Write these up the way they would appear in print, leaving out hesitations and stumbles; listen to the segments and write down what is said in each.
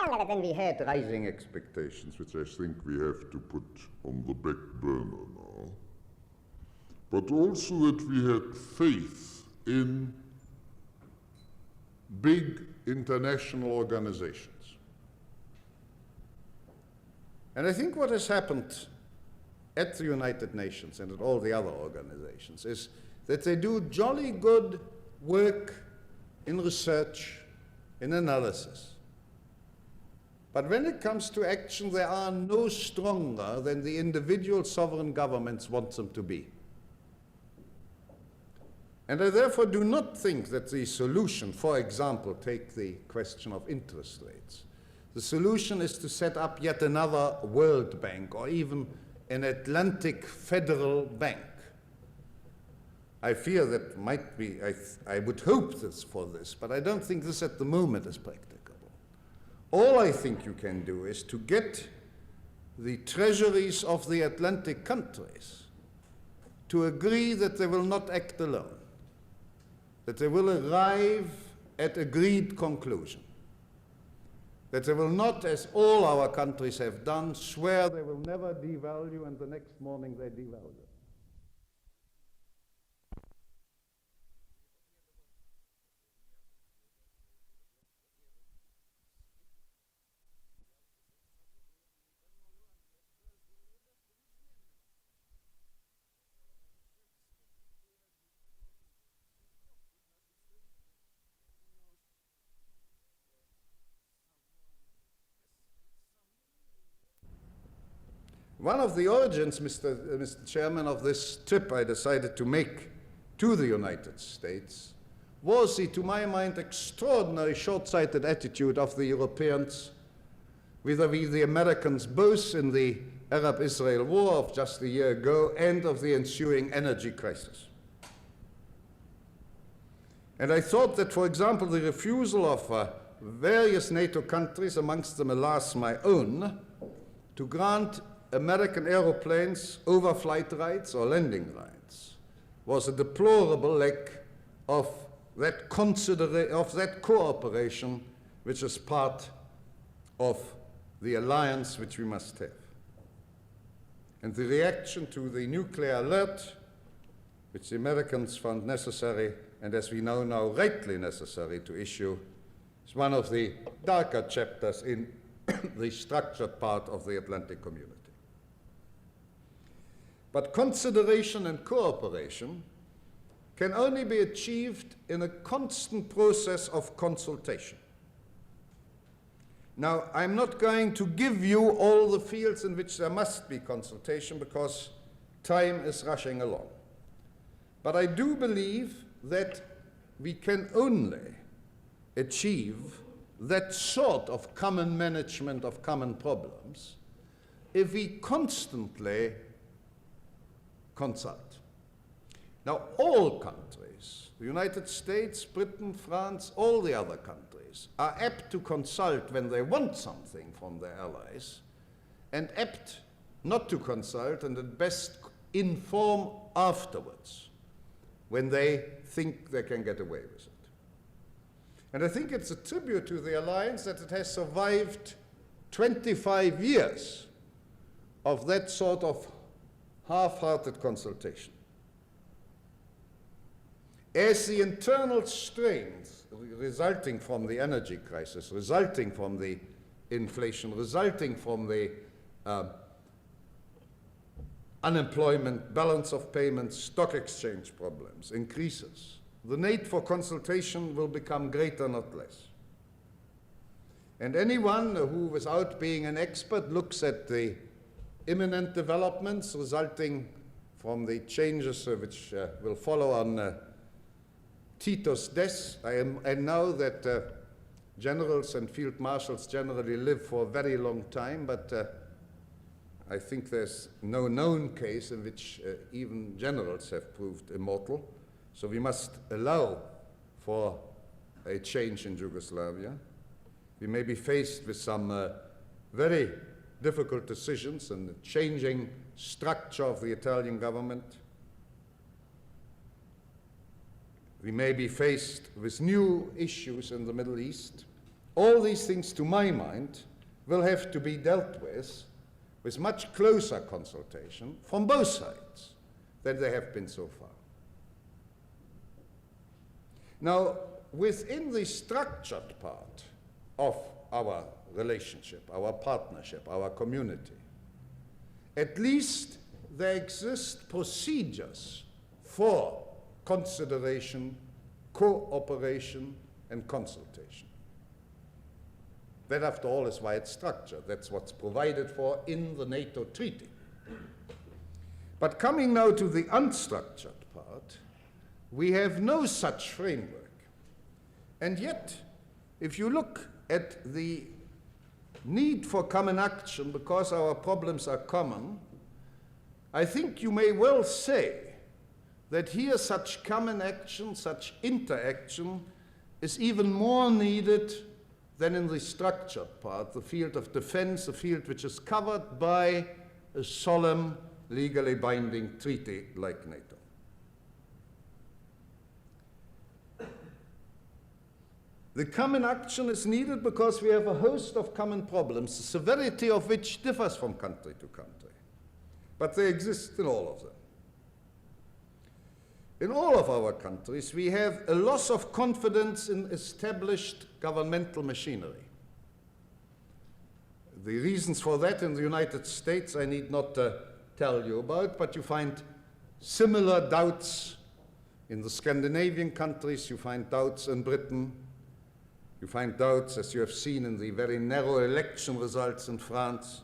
Then we had rising expectations, which I think we have to put on the back burner now. But also that we had faith in big international organizations. And I think what has happened at the United Nations and at all the other organizations is that they do jolly good work in research, in analysis. But when it comes to action, they are no stronger than the individual sovereign governments want them to be. And I therefore do not think that the solution, for example, take the question of interest rates. The solution is to set up yet another World Bank or even an Atlantic Federal Bank. I fear that might be, I would hope this for this, but I don't think this at the moment is practicable. All I think you can do is to get the treasuries of the Atlantic countries to agree that they will not act alone, that they will arrive at agreed conclusion, that they will not, as all our countries have done, swear they will never devalue and the next morning they devalue. One of the origins, Mr. Chairman, of this trip I decided to make to the United States was the, to my mind, extraordinary short-sighted attitude of the Europeans vis-à-vis the Americans, both in the Arab-Israel war of just a year ago and of the ensuing energy crisis. And I thought that, for example, the refusal of various NATO countries, amongst them, alas, my own, to grant American aeroplanes overflight rights or landing rights was a deplorable lack of that cooperation which is part of the alliance which we must have. And the reaction to the nuclear alert, which the Americans found necessary, and as we know now rightly necessary to issue, is one of the darker chapters in the structured part of the Atlantic community. But consideration and cooperation can only be achieved in a constant process of consultation. Now, I'm not going to give you all the fields in which there must be consultation because time is rushing along. But I do believe that we can only achieve that sort of common management of common problems if we constantly consult. Now, all countries, the United States, Britain, France, all the other countries, are apt to consult when they want something from their allies, and apt not to consult and at best inform afterwards when they think they can get away with it. And I think it's a tribute to the alliance that it has survived 25 years of that sort of half-hearted consultation. As the internal strains resulting from the energy crisis, resulting from the inflation, resulting from the unemployment, balance of payments, stock exchange problems increases, the need for consultation will become greater, not less. And anyone who, without being an expert, looks at the imminent developments resulting from the changes which will follow on Tito's death. I know that generals and field marshals generally live for a very long time, but I think there's no known case in which even generals have proved immortal. So we must allow for a change in Yugoslavia. We may be faced with some very difficult decisions and the changing structure of the Italian government. We may be faced with new issues in the Middle East, all these things, to my mind, will have to be dealt with much closer consultation from both sides than they have been so far. Now, within the structured part of our relationship, our partnership, our community, at least there exist procedures for consideration, cooperation, and consultation. That, after all, is why it's structured. That's what's provided for in the NATO treaty. But coming now to the unstructured part, we have no such framework. And yet, if you look at the need for common action because our problems are common, I think you may well say that here such common action, such interaction, is even more needed than in the structured part, the field of defense, a field which is covered by a solemn, legally binding treaty like NATO. The common action is needed because we have a host of common problems, the severity of which differs from country to country. But they exist in all of them. In all of our countries, we have a loss of confidence in established governmental machinery. The reasons for that in the United States I need not tell you about, but you find similar doubts in the Scandinavian countries, you find doubts in Britain, you find doubts, as you have seen in the very narrow election results in France.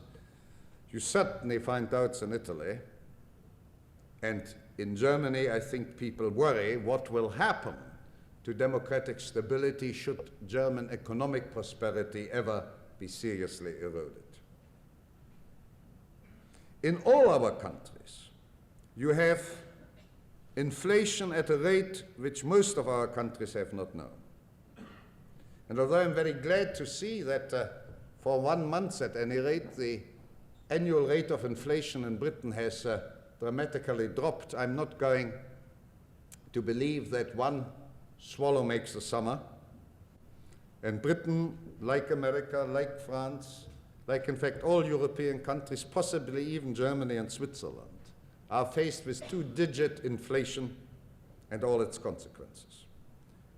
You certainly find doubts in Italy. And in Germany, I think people worry what will happen to democratic stability should German economic prosperity ever be seriously eroded. In all our countries, you have inflation at a rate which most of our countries have not known. And although I'm very glad to see that for 1 month at any rate, the annual rate of inflation in Britain has dramatically dropped, I'm not going to believe that one swallow makes a summer. And Britain, like America, like France, like in fact all European countries, possibly even Germany and Switzerland, are faced with 2-digit inflation and all its consequences.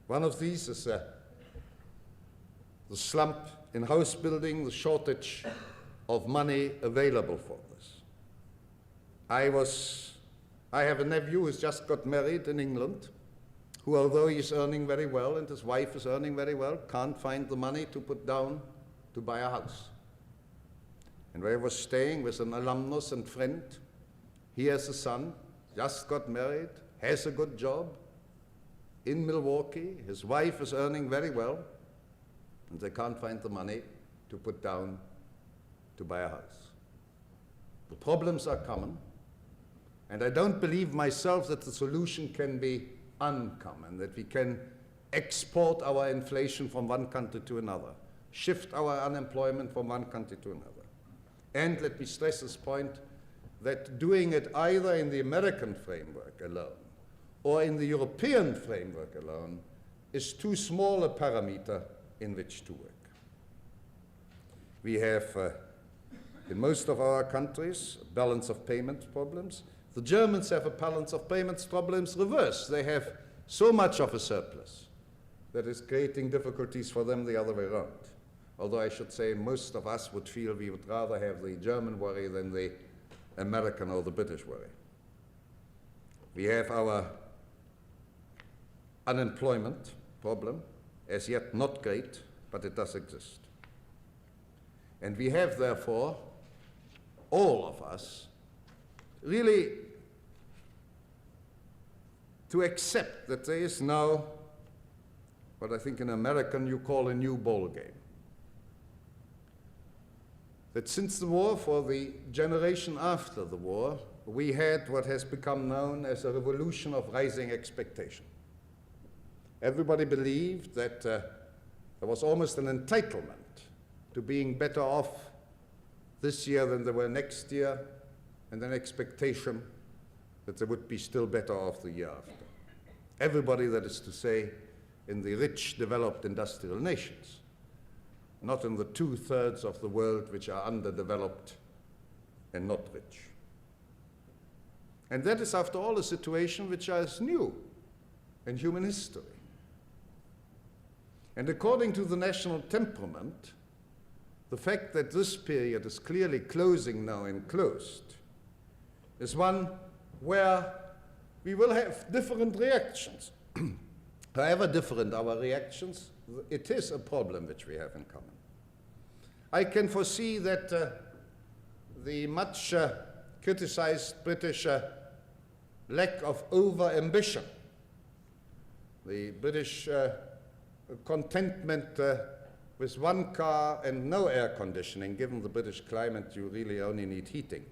One of these is the slump in house building, the shortage of money available for this. I have a nephew who's just got married in England, who, although he's earning very well and his wife is earning very well, can't find the money to put down to buy a house. And where he was staying with an alumnus and friend, he has a son, just got married, has a good job in Milwaukee, his wife is earning very well, and they can't find the money to put down to buy a house. The problems are common, and I don't believe myself that the solution can be uncommon, that we can export our inflation from one country to another, shift our unemployment from one country to another. And let me stress this point, that doing it either in the American framework alone or in the European framework alone is too small a parameter in which to work. We have, in most of our countries, a balance of payments problems. The Germans have a balance of payments problems reversed. They have so much of a surplus that is creating difficulties for them the other way around. Although I should say most of us would feel we would rather have the German worry than the American or the British worry. We have our unemployment problem, as yet not great, but it does exist. And we have, therefore, all of us, really to accept that there is now what I think in American you call a new ball game. That since the war, for the generation after the war, we had what has become known as a revolution of rising expectation. Everybody believed that there was almost an entitlement to being better off this year than they were next year, and an expectation that they would be still better off the year after. Everybody, that is to say, in the rich, developed industrial nations. not in the 2/3 of the world which are underdeveloped and not rich. And that is, after all, a situation which is new in human history. And according to the national temperament, the fact that this period is clearly closing now and closed is one where we will have different reactions. However different our reactions, it is a problem which we have in common. I can foresee that the much criticized British lack of over-ambition, the British contentment with one car and no air conditioning. Given the British climate, you really only need heating.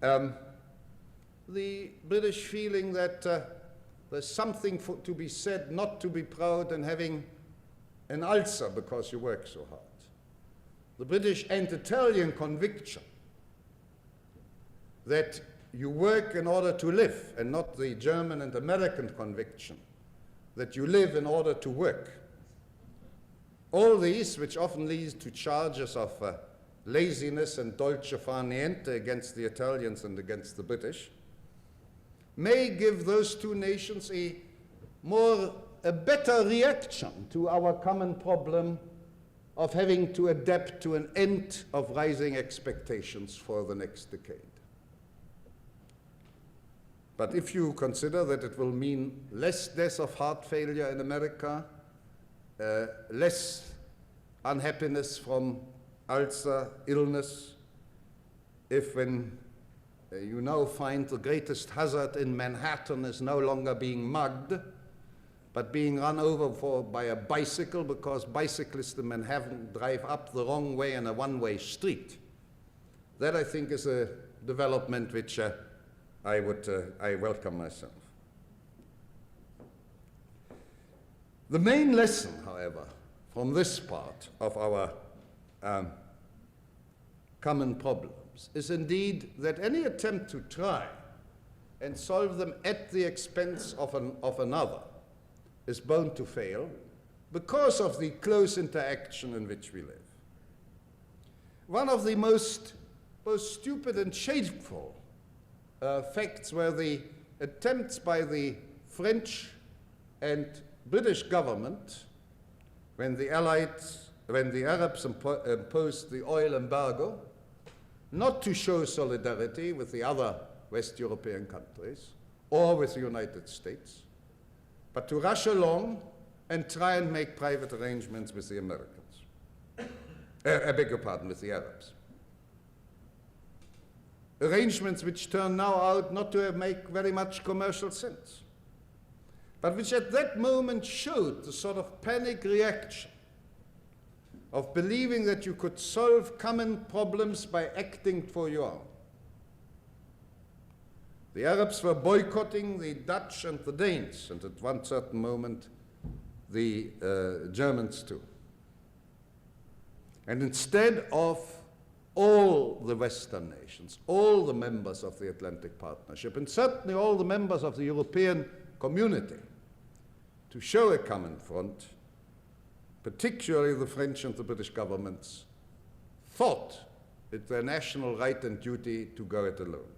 The British feeling that there's something to be said, not to be proud and having an ulcer because you work so hard. The British and Italian conviction that you work in order to live, and not the German and American conviction that you live in order to work. All these, which often lead to charges of laziness and dolce far niente against the Italians and against the British, may give those two nations a better reaction to our common problem of having to adapt to an end of rising expectations for the next decade. But if you consider that it will mean less deaths of heart failure in America, less unhappiness from ulcer illness, if when you now find the greatest hazard in Manhattan is no longer being mugged, but being run over by a bicycle because bicyclists in Manhattan drive up the wrong way in a one-way street. That, I think, is a development which I welcome myself. The main lesson, however, from this part of our common problems is indeed that any attempt to try and solve them at the expense of another is bound to fail because of the close interaction in which we live. One of the most stupid and shameful facts were the attempts by the French and British government when the Arabs imposed the oil embargo, not to show solidarity with the other West European countries or with the United States, but to rush along and try and make private arrangements with the Americans. I beg your pardon, with the Arabs. Arrangements which turn now out not to make very much commercial sense, but which at that moment showed the sort of panic reaction of believing that you could solve common problems by acting for your own. The Arabs were boycotting the Dutch and the Danes, and at one certain moment the Germans too. And instead of all the Western nations, all the members of the Atlantic Partnership, and certainly all the members of the European community, to show a common front, particularly the French and the British governments, thought it their national right and duty to go it alone.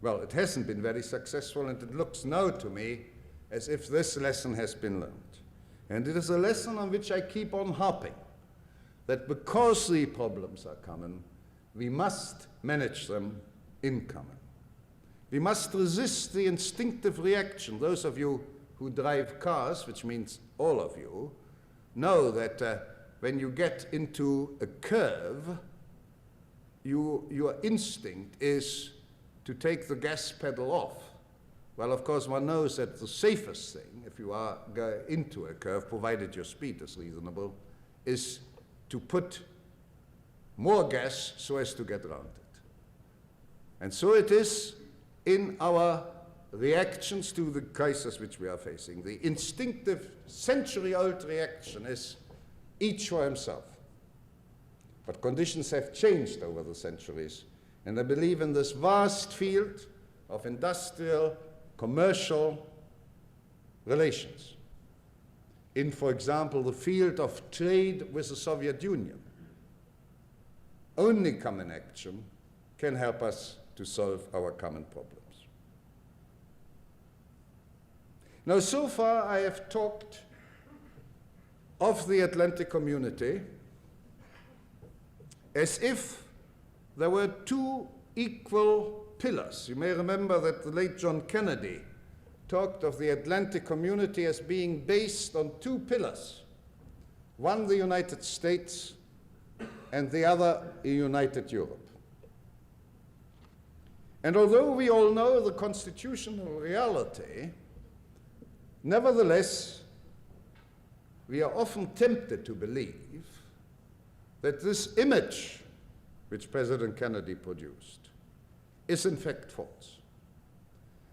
Well, it hasn't been very successful, and it looks now to me as if this lesson has been learned. And it is a lesson on which I keep on harping, that because the problems are common, we must manage them in common. We must resist the instinctive reaction. Those of you who drive cars, which means all of you, know that when you get into a curve, your instinct is to take the gas pedal off. Well, of course, one knows that the safest thing, if you are going into a curve, provided your speed is reasonable, is to put more gas so as to get around it. And so it is in our reactions to the crisis which we are facing. The instinctive, century-old reaction is each for himself. But conditions have changed over the centuries, and I believe in this vast field of industrial, commercial relations, in, for example, the field of trade with the Soviet Union. Only common action can help us to solve our common problems. Now, so far I have talked of the Atlantic community as if there were two equal pillars. You may remember that the late John Kennedy talked of the Atlantic community as being based on two pillars. One, the United States, and the other, a united Europe. And although we all know the constitutional reality, nevertheless, we are often tempted to believe that this image which President Kennedy produced is in fact false.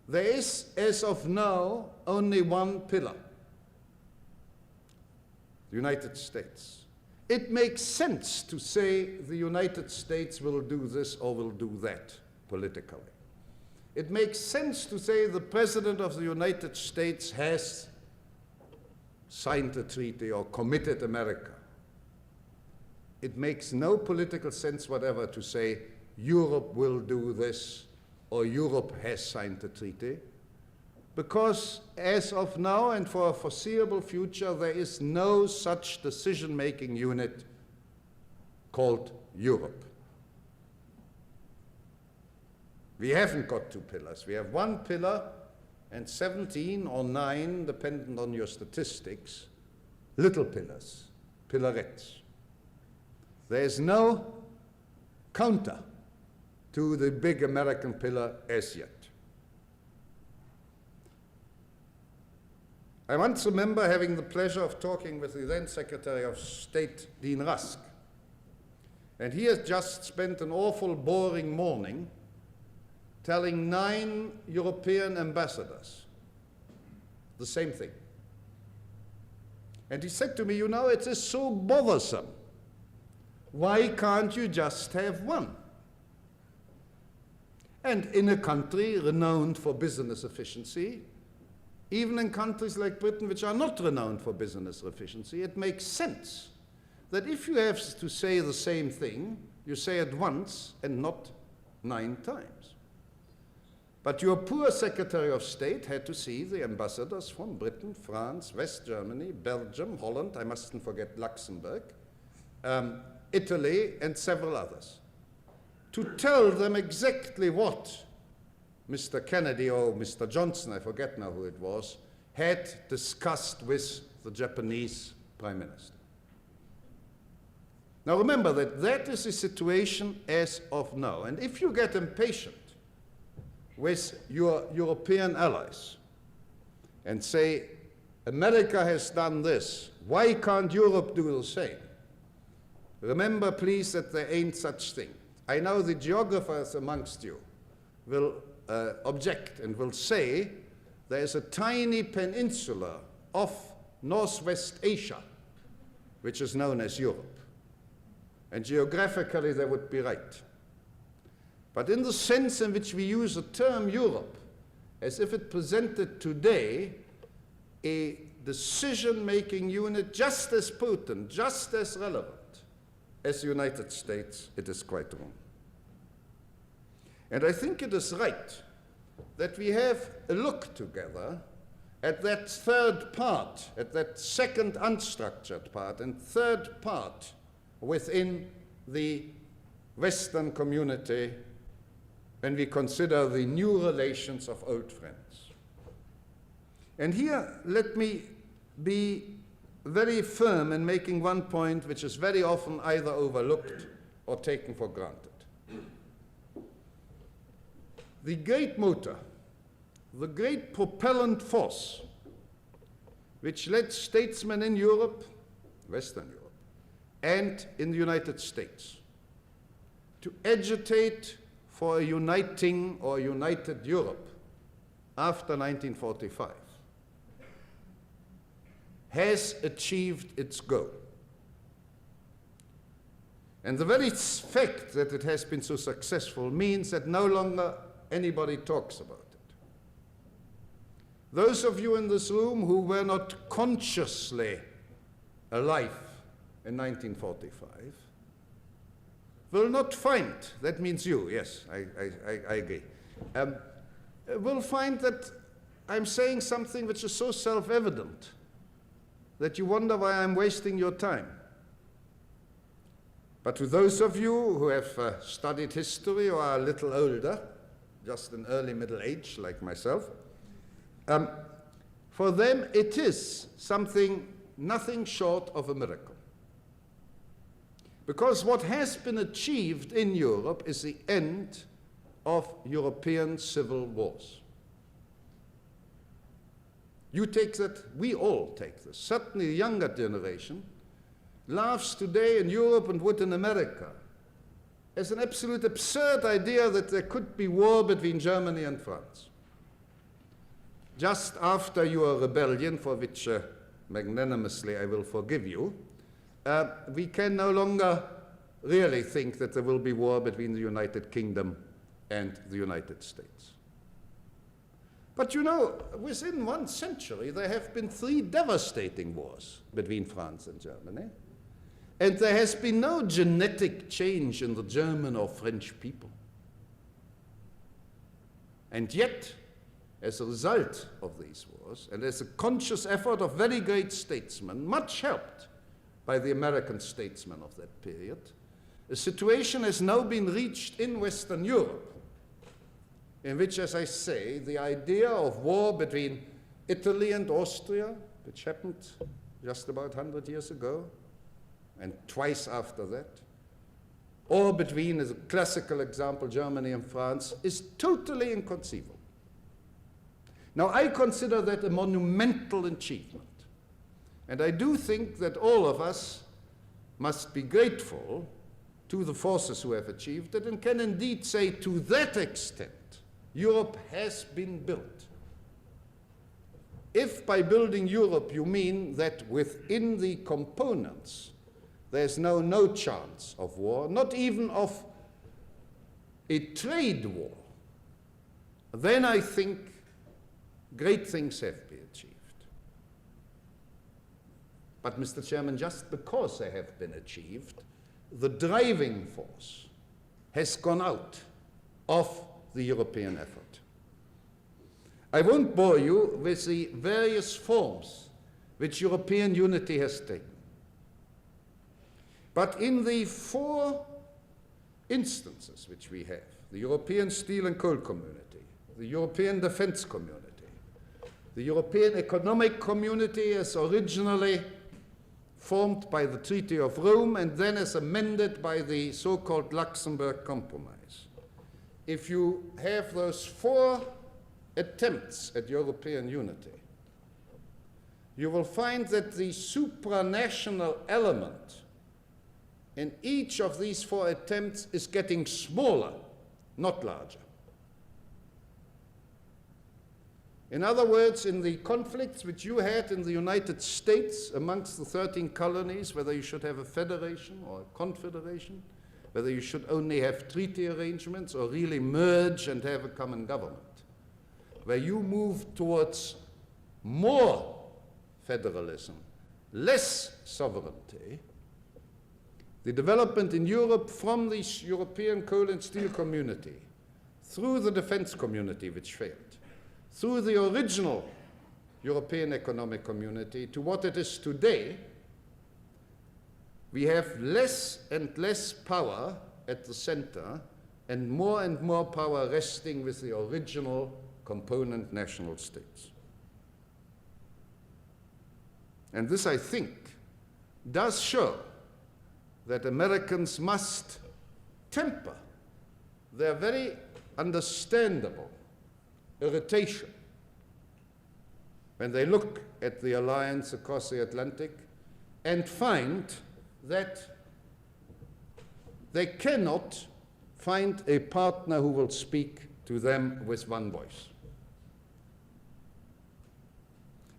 There is, as of now, only one pillar, the United States. It makes sense to say the United States will do this or will do that politically. It makes sense to say the President of the United States has signed a treaty or committed America. It makes no political sense whatever to say Europe will do this or Europe has signed a treaty, because as of now and for a foreseeable future, there is no such decision-making unit called Europe. We haven't got two pillars. We have one pillar and 17 or 9, dependent on your statistics, little pillars, pillarettes. There is no counter to the big American pillar as yet. I once remember having the pleasure of talking with the then Secretary of State, Dean Rusk. And he has just spent an awful boring morning telling 9 European ambassadors the same thing. And he said to me, you know, it is so bothersome. Why can't you just have one? And in a country renowned for business efficiency, even in countries like Britain, which are not renowned for business efficiency, it makes sense that if you have to say the same thing, you say it once and not 9 times. But your poor Secretary of State had to see the ambassadors from Britain, France, West Germany, Belgium, Holland, I mustn't forget Luxembourg, Italy, and several others, to tell them exactly what Mr. Kennedy or Mr. Johnson, I forget now who it was, had discussed with the Japanese Prime Minister. Now remember that that is the situation as of now. And if you get impatient with your European allies and say, America has done this, why can't Europe do the same? Remember, please, that there ain't such thing. I know the geographers amongst you will object and will say there is a tiny peninsula off Northwest Asia, which is known as Europe. And geographically, they would be right. But in the sense in which we use the term Europe, as if it presented today a decision-making unit just as potent, just as relevant as the United States, it is quite wrong. And I think it is right that we have a look together at that third part, at that second unstructured part and third part within the Western community when we consider the new relations of old friends. And here, let me be very firm in making one point which is very often either overlooked or taken for granted. The great motor, the great propellant force, which led statesmen in Europe, Western Europe, and in the United States to agitate for a uniting or united Europe after 1945, has achieved its goal. And the very fact that it has been so successful means that no longer anybody talks about it. Those of you in this room who were not consciously alive in 1945 will not find, that means you, yes, I agree, will find that I'm saying something which is so self-evident that you wonder why I'm wasting your time. But to those of you who have studied history or are a little older, just in early middle age like myself, for them it is something nothing short of a miracle. Because what has been achieved in Europe is the end of European civil wars. You take that, we all take this. Certainly the younger generation laughs today in Europe and would in America as an absolute absurd idea that there could be war between Germany and France. Just after your rebellion, for which magnanimously I will forgive you, we can no longer really think that there will be war between the United Kingdom and the United States. But you know, within 1 century, there have been 3 devastating wars between France and Germany. And there has been no genetic change in the German or French people. And yet, as a result of these wars, and as a conscious effort of very great statesmen, much helped by the American statesmen of that period, a situation has now been reached in Western Europe, in which, as I say, the idea of war between Italy and Austria, which happened just about 100 years ago, and twice after that, or between, as a classical example, Germany and France, is totally inconceivable. Now, I consider that a monumental achievement. And I do think that all of us must be grateful to the forces who have achieved it and can indeed say to that extent, Europe has been built. If by building Europe you mean that within the components there's now no chance of war, not even of a trade war, then I think great things have been achieved. But, Mr. Chairman, just because they have been achieved, the driving force has gone out of the European effort. I won't bore you with the various forms which European unity has taken. But in the 4 instances which we have, the European Steel and Coal Community, the European Defense Community, the European Economic Community as originally formed by the Treaty of Rome and then as amended by the so-called Luxembourg Compromise. If you have those 4 attempts at European unity, you will find that the supranational element in each of these 4 attempts is getting smaller, not larger. In other words, in the conflicts which you had in the United States amongst the 13 colonies, whether you should have a federation or a confederation, whether you should only have treaty arrangements or really merge and have a common government, where you move towards more federalism, less sovereignty, the development in Europe from the European Coal and Steel Community, through the defense community which failed, through the original European Economic Community to what it is today, we have less and less power at the center and more power resting with the original component national states. And this, I think, does show that Americans must temper their very understandable irritation when they look at the alliance across the Atlantic and find that they cannot find a partner who will speak to them with one voice.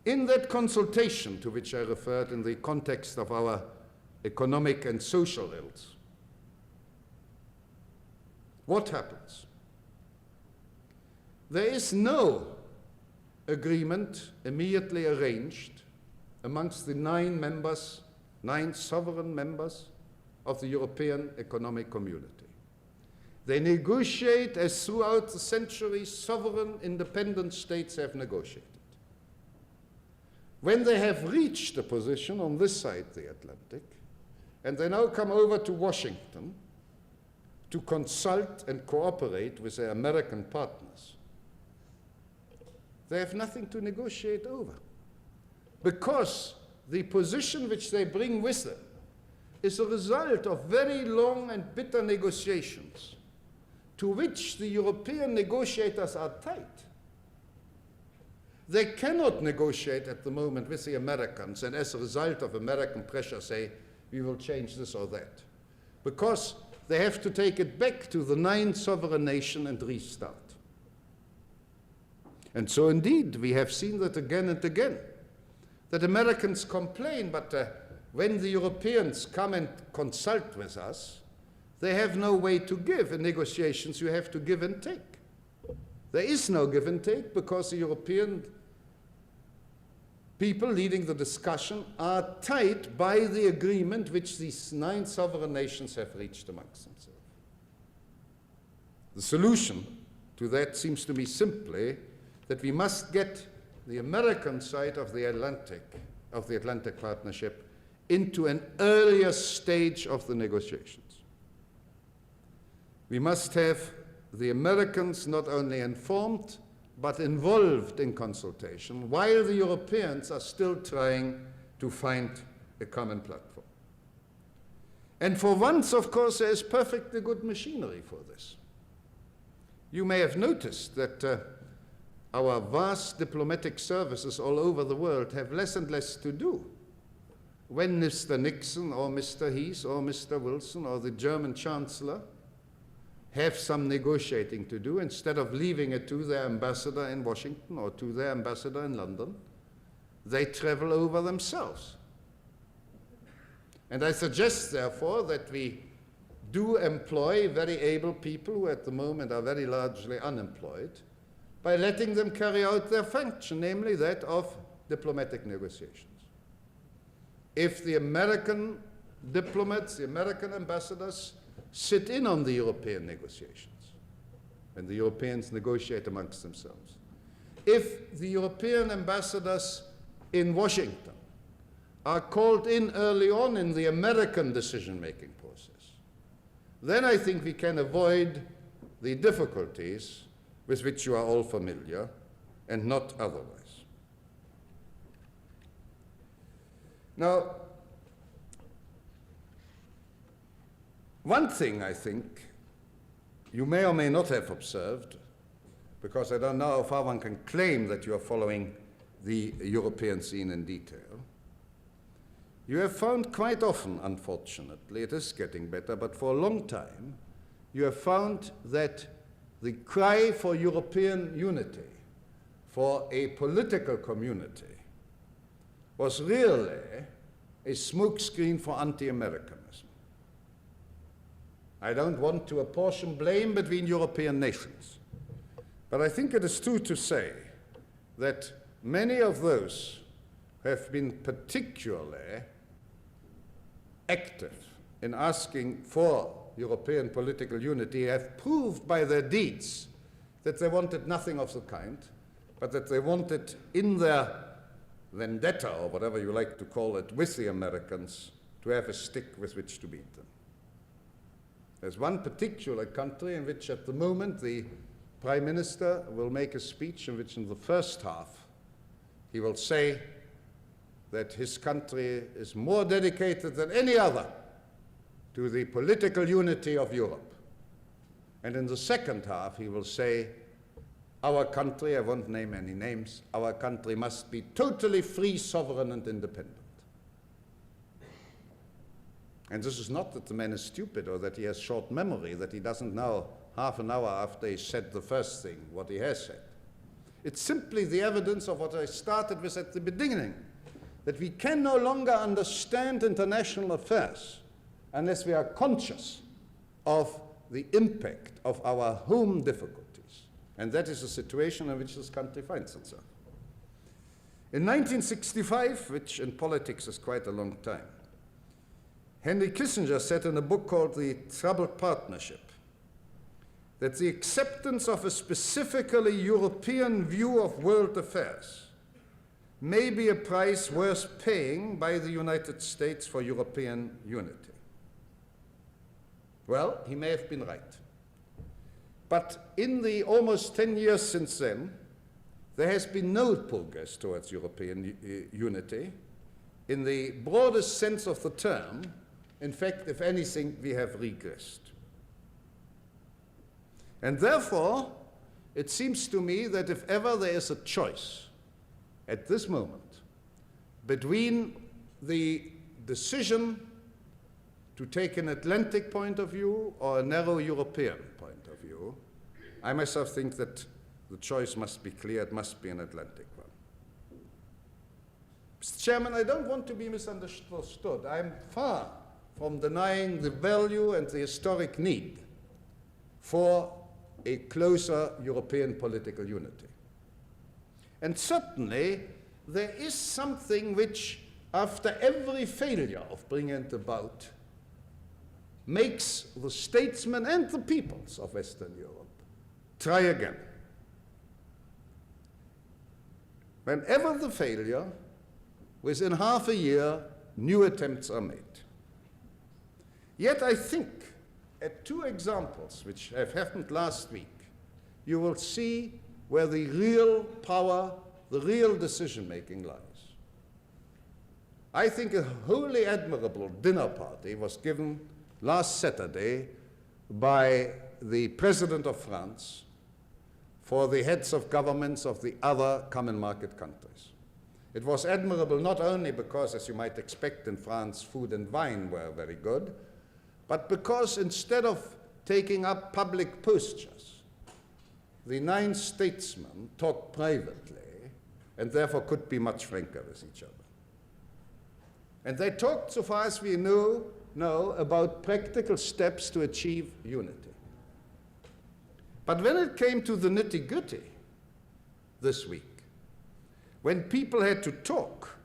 In that consultation to which I referred in the context of our economic and social ills, what happens? There is no agreement immediately arranged amongst the 9 sovereign members of the European Economic Community. They negotiate as throughout the centuries sovereign independent states have negotiated. When they have reached a position on this side of the Atlantic, and they now come over to Washington to consult and cooperate with their American partners, they have nothing to negotiate over, because the position which they bring with them is a result of very long and bitter negotiations to which the European negotiators are tied. They cannot negotiate at the moment with the Americans and as a result of American pressure say, we will change this or that, because they have to take it back to the 9 sovereign nation and restart. And so indeed, we have seen that again and again, that Americans complain, but when the Europeans come and consult with us, they have no way to give. In negotiations, you have to give and take. There is no give and take because the European people leading the discussion are tied by the agreement which these 9 sovereign nations have reached amongst themselves. The solution to that seems to me simply that we must get the American side of the Atlantic Partnership into an earlier stage of the negotiations. We must have the Americans not only informed, but involved in consultation, while the Europeans are still trying to find a common platform. And for once, of course, there is perfectly good machinery for this. You may have noticed that our vast diplomatic services all over the world have less and less to do when Mr. Nixon or Mr. Heath or Mr. Wilson or the German Chancellor have some negotiating to do. Instead of leaving it to their ambassador in Washington or to their ambassador in London, they travel over themselves. And I suggest, therefore, that we do employ very able people who at the moment are very largely unemployed by letting them carry out their function, namely that of diplomatic negotiations. If the American diplomats, the American ambassadors, sit in on the European negotiations, and the Europeans negotiate amongst themselves. If the European ambassadors in Washington are called in early on in the American decision-making process, then I think we can avoid the difficulties with which you are all familiar, and not otherwise. Now, one thing I think you may or may not have observed, because I don't know how far one can claim that you are following the European scene in detail, you have found quite often, unfortunately, it is getting better, but for a long time, you have found that the cry for European unity, for a political community, was really a smokescreen for anti-Americanism. I don't want to apportion blame between European nations, but I think it is true to say that many of those who have been particularly active in asking for European political unity have proved by their deeds that they wanted nothing of the kind, but that they wanted in their vendetta, or whatever you like to call it, with the Americans, to have a stick with which to beat them. There's one particular country in which at the moment the Prime Minister will make a speech in which in the first half he will say that his country is more dedicated than any other to the political unity of Europe. And in the second half, he will say, our country, I won't name any names, our country must be totally free, sovereign, and independent. And this is not that the man is stupid or that he has short memory, that he doesn't know half an hour after he said the first thing what he has said. It's simply the evidence of what I started with at the beginning, that we can no longer understand international affairs unless we are conscious of the impact of our home difficulties. And that is the situation in which this country finds itself. In 1965, which in politics is quite a long time, Henry Kissinger said in a book called The Troubled Partnership that the acceptance of a specifically European view of world affairs may be a price worth paying by the United States for European unity. Well, he may have been right. But in the almost 10 years since then, there has been no progress towards European unity in the broadest sense of the term. In fact, if anything, we have regressed. And therefore, it seems to me that if ever there is a choice at this moment between the decision to take an Atlantic point of view or a narrow European point of view, I myself think that the choice must be clear. It must be an Atlantic one. Mr. Chairman, I don't want to be misunderstood. I'm far from denying the value and the historic need for a closer European political unity. And certainly, there is something which, after every failure of bringing it about, makes the statesmen and the peoples of Western Europe try again. Whenever the failure, within half a year, new attempts are made. Yet I think, at two examples which have happened last week, you will see where the real power, the real decision-making lies. I think a wholly admirable dinner party was given last Saturday by the President of France for the heads of governments of the other common market countries. It was admirable not only because, as you might expect in France, food and wine were very good, but because instead of taking up public postures, the 9 statesmen talked privately and therefore could be much franker with each other. And they talked, so far as we know, about practical steps to achieve unity. But when it came to the nitty-gritty this week, when people had to talk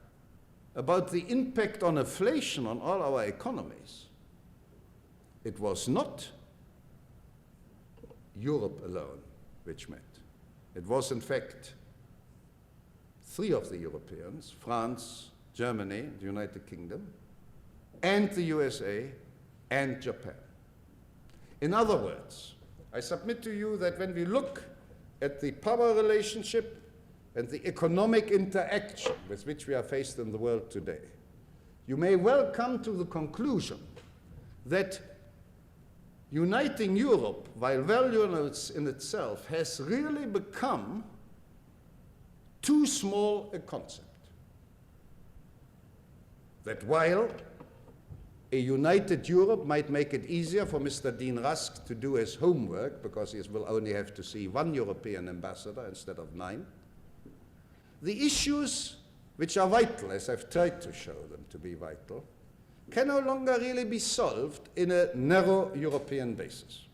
about the impact on inflation on all our economies, it was not Europe alone which met. It was, in fact, 3 of the Europeans, France, Germany, the United Kingdom, and the USA, and Japan. In other words, I submit to you that when we look at the power relationship and the economic interaction with which we are faced in the world today, you may well come to the conclusion that uniting Europe, while valueless in itself, has really become too small a concept. That while a united Europe might make it easier for Mr. Dean Rusk to do his homework, because he will only have to see 1 European ambassador instead of 9, the issues which are vital, as I've tried to show them to be vital, can no longer really be solved in a narrow European basis.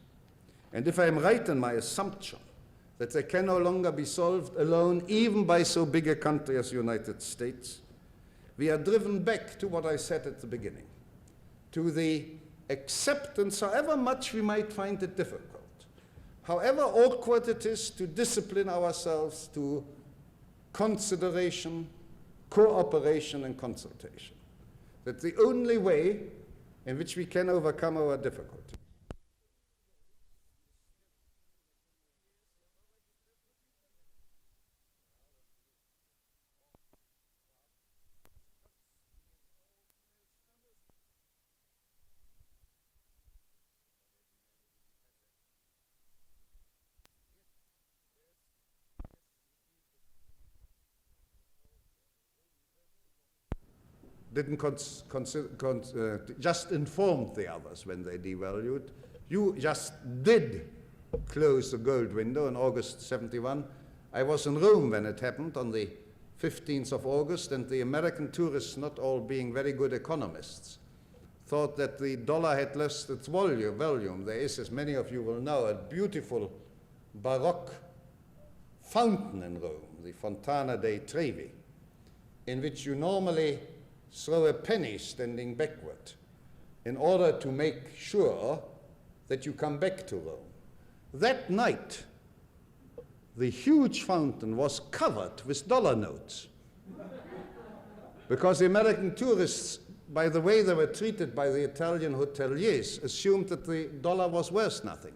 And if I'm right in my assumption that they can no longer be solved alone, even by so big a country as the United States, we are driven back to what I said at the beginning, to the acceptance, however much we might find it difficult, however awkward it is to discipline ourselves to consideration, cooperation, and consultation. That's the only way in which we can overcome our difficulties. Didn't just informed the others when they devalued. You just did close the gold window in August 71. I was in Rome when it happened on the 15th of August, and the American tourists, not all being very good economists, thought that the dollar had lost its volume. There is, as many of you will know, a beautiful Baroque fountain in Rome, the Fontana dei Trevi, in which you normally throw a penny standing backward in order to make sure that you come back to Rome. That night, the huge fountain was covered with dollar notes because the American tourists, by the way they were treated by the Italian hoteliers, assumed that the dollar was worth nothing.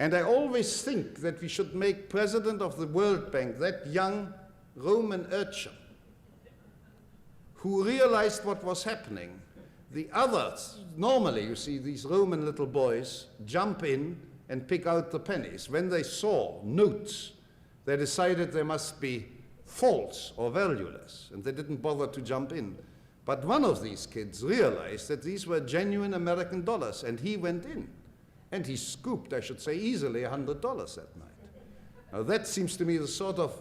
And I always think that we should make president of the World Bank that young Roman urchin who realized what was happening. The others, normally you see these Roman little boys jump in and pick out the pennies. When they saw notes, they decided they must be false or valueless, and they didn't bother to jump in. But one of these kids realized that these were genuine American dollars, and he went in. And he scooped, I should say, easily $100 that night. Now that seems to me the sort of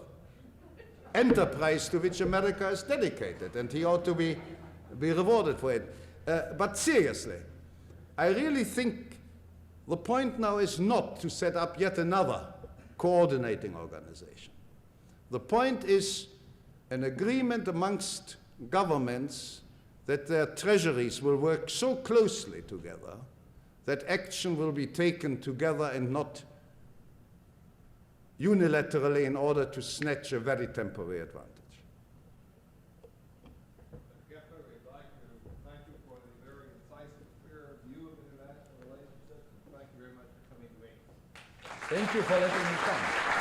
enterprise to which America is dedicated, and he ought to be rewarded for it. But seriously, I really think the point now is not to set up yet another coordinating organization. The point is an agreement amongst governments that their treasuries will work so closely together that action will be taken together and not unilaterally in order to snatch a very temporary advantage. Gepper, we'd like to thank you for the very incisive, clear view of international relationships. Thank you very much for coming to England. Thank you for letting me come.